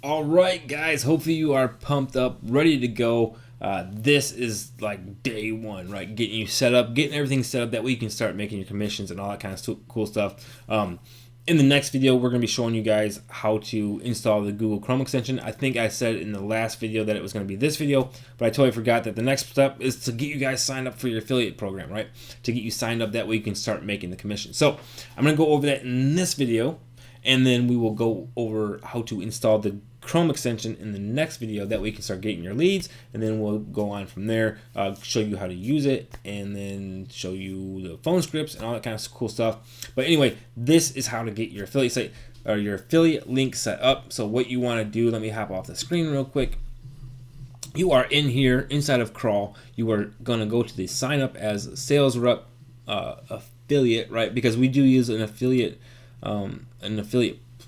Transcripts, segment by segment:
All right, guys. Hopefully you are pumped up, ready to go. This is like day one, right? Getting you set up, getting everything set up that way you can start making your commissions and all that kind of cool stuff. In the next video, we're going to be showing you guys how to install the Google Chrome extension. I think I said in the last video that it was going to be this video, but I totally forgot that the next step is to get you guys signed up for your affiliate program, right? To get you signed up, that way you can start making the commission. So I'm going to go over that in this video, and then we will go over how to install the Chrome extension in the next video. That way you can start getting your leads, and then we'll go on from there, show you how to use it, and then show you the phone scripts and all that kind of cool stuff. But anyway, this is how to get your affiliate site or your affiliate link set up. So what you want to do, let me hop off the screen real quick. You are in here inside of Crawl. You are going to go to the sign up as a sales rep affiliate, right? Because we do use an affiliate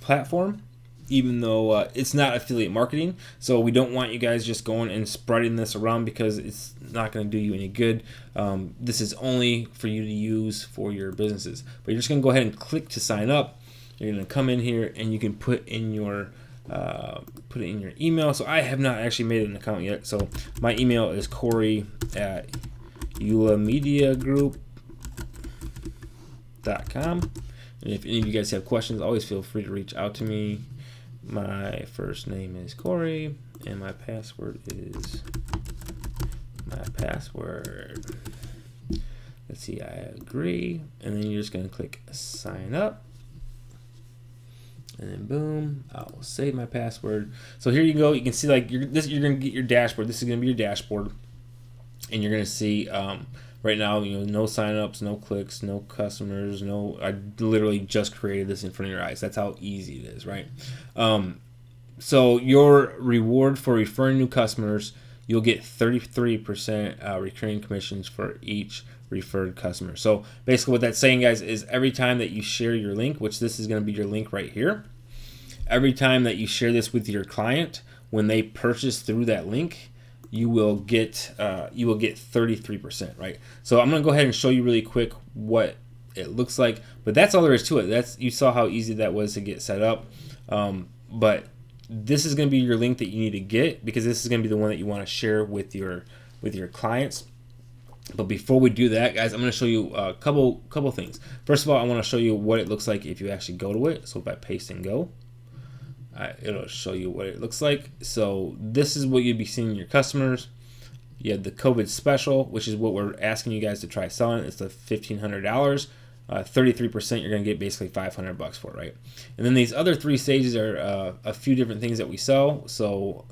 platform, even though it's not affiliate marketing. So we don't want you guys just going and spreading this around because it's not going to do you any good. This is only for you to use for your businesses. But you're just going to go ahead and click to sign up. You're going to come in here and you can put in your email. So I have not actually made an account yet. So my email is Corey@eulamediagroup.com. And if any of you guys have questions, always feel free to reach out to me. My first name is Corey, and my password is Let's see, I agree. And then you're just going to click sign up. And then boom, I'll save my password. So here you go. You can see like you're going to get your dashboard. This is going to be your dashboard. And you're going to see right now, no signups, no clicks, no customers, I literally just created this in front of your eyes. That's how easy it is, right? So your reward for referring new customers, you'll get 33% recurring commissions for each referred customer. So basically what that's saying, guys, is every time that you share your link, which this is going to be your link right here, every time that you share this with your client, when they purchase through that link, you will get 33%, right? So I'm gonna go ahead and show you really quick what it looks like, but that's all there is to it. You saw how easy that was to get set up, but this is gonna be your link that you need to get, because this is gonna be the one that you want to share with your clients. But before we do that, guys, I'm going to show you a couple things. First of all, I want to show you what it looks like if you actually go to it. So by paste and go, it'll show you what it looks like. So this is what you'd be seeing in your customers. You have the COVID special, which is what we're asking you guys to try selling. It's the $1,500. 33%, you're going to get basically $500 for it, right? And then these other three stages are a few different things that we sell. So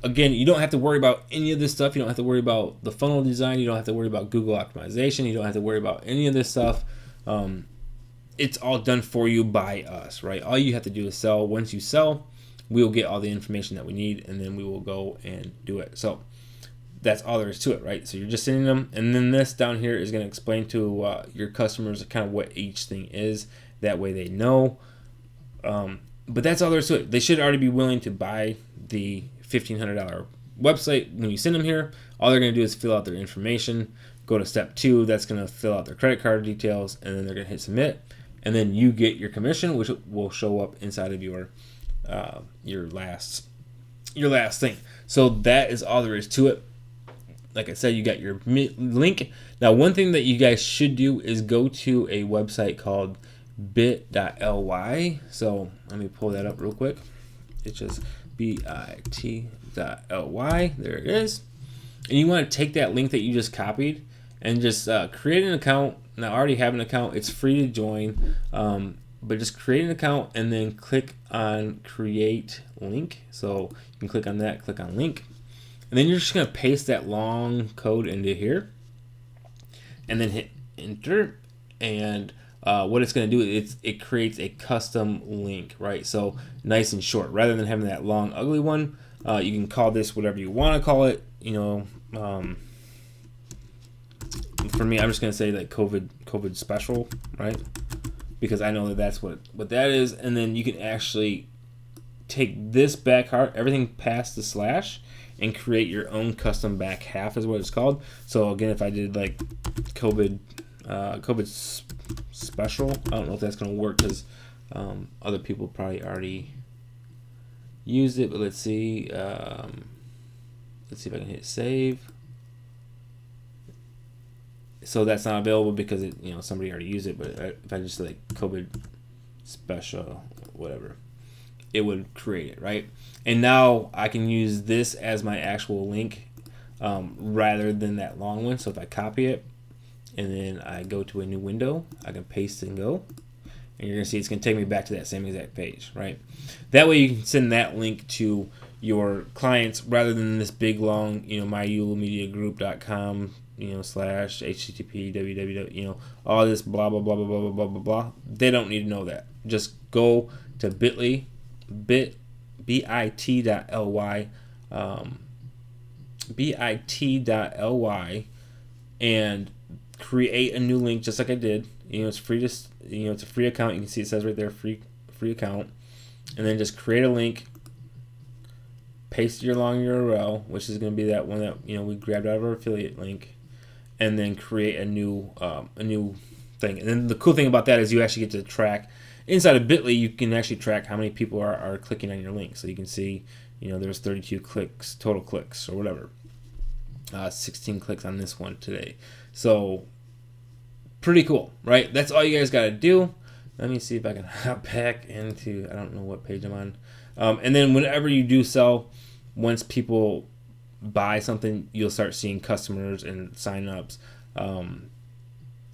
again, you don't have to worry about any of this stuff. You don't have to worry about the funnel design. You don't have to worry about Google optimization. You don't have to worry about any of this stuff. It's all done for you by us, right? All you have to do is sell. Once you sell, we'll get all the information that we need, and then we will go and do it. So that's all there is to it, right? So you're just sending them, and then this down here is going to explain to your customers kind of what each thing is. That way they know. But that's all there is to it. They should already be willing to buy the $1,500 website. When you send them here, all they're going to do is fill out their information, go to step 2. That's going to fill out their credit card details, and then they're going to hit submit, and then you get your commission, which will show up inside of your last thing. So that is all there is to it. Like I said, you got your link. Now, one thing that you guys should do is go to a website called bit.ly. So let me pull that up real quick. It's just bit.ly. There it is. And you want to take that link that you just copied and just create an account. Now, I already have an account. It's free to join. But just create an account and then click on create link. So you can click on that, click on link. And then you're just going to paste that long code into here. And then hit enter. And what it's going to do is it creates a custom link, right? So nice and short. Rather than having that long, ugly one, you can call this whatever you want to call it. For me, I'm just going to say like COVID special, right? Because I know that that's what that is. And then you can actually take this back part, everything past the slash, and create your own custom back half is what it's called. So again, if I did like COVID special, I don't know if that's going to work because other people probably already use it, but let's see. Let's see if I can hit save. So that's not available because it, somebody already used it. But if I just like COVID special, whatever, it would create it, right? And now I can use this as my actual link rather than that long one. So if I copy it and then I go to a new window, I can paste and go. And you're going to see it's going to take me back to that same exact page, right? That way you can send that link to your clients rather than this big long, myulamediagroup.com, / http www, all this blah, blah, blah, blah, blah, blah, blah, blah. They don't need to know that. Just go to bit.ly, bit.ly, bit.ly, and create a new link just like I did. It's free to, it's a free account. You can see it says right there, free account. And then just create a link, paste your long URL, which is going to be that one that we grabbed out of our affiliate link, and then create a new thing. And then the cool thing about that is you actually get to track inside of Bitly. You can actually track how many people are clicking on your link. So you can see, there's 32 clicks, total clicks or whatever. 16 clicks on this one today. So pretty cool, right? That's all you guys got to do. Let me see if I can hop back into, I don't know what page I'm on. And then whenever you do sell, once people buy something, you'll start seeing customers and signups, and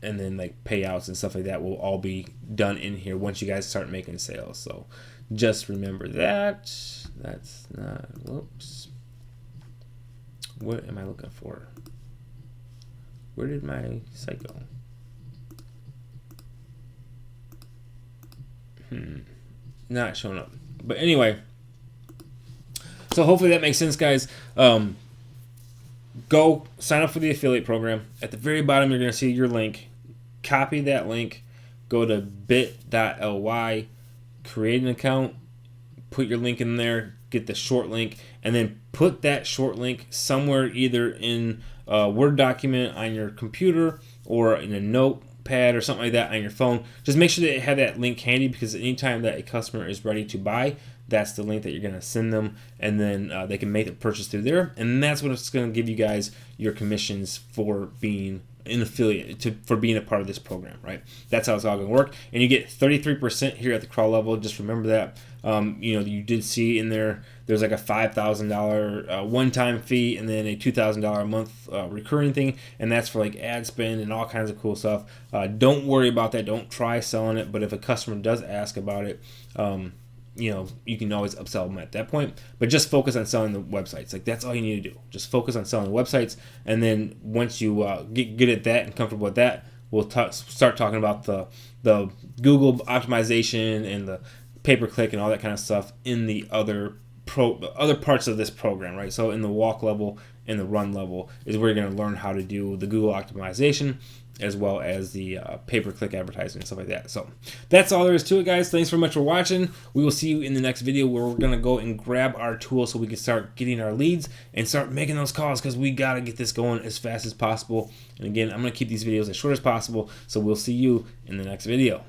then like payouts and stuff like that will all be done in here once you guys start making sales. So just remember that. That's not, whoops. What am I looking for? Where did my site go? Not showing up. But anyway, so hopefully that makes sense, guys. Go sign up for the affiliate program. At the very bottom, you're going to see your link. Copy that link. Go to bit.ly. Create an account. Put your link in there. Get the short link. And then put that short link somewhere either in a Word document on your computer or in a notepad or something like that on your phone. Just make sure that you have that link handy, because anytime that a customer is ready to buy, that's the link that you're going to send them, and then they can make the purchase through there, and that's what it's going to give you guys your commissions for being an affiliate, for being a part of this program, right? That's how it's all going to work, and you get 33% here at the crawl level. Just remember that. You did see in there's like a $5,000 one-time fee, and then a $2,000 a month recurring thing, and that's for like ad spend and all kinds of cool stuff. Don't worry about that. Don't try selling it, but if a customer does ask about it, you can always upsell them at that point, but just focus on selling the websites. Like, that's all you need to do. Just focus on selling the websites, and then once you get good at that and comfortable with that, we'll start talking about the Google optimization and the pay-per-click and all that kind of stuff in the other parts of this program, right? So in the walk level and the run level is where you're going to learn how to do the Google optimization, as well as the pay-per-click advertising and stuff like that. So that's all there is to it, guys. Thanks very much for watching. We will see you in the next video, where we're going to go and grab our tool so we can start getting our leads and start making those calls, because we got to get this going as fast as possible. And again, I'm going to keep these videos as short as possible, so we'll see you in the next video.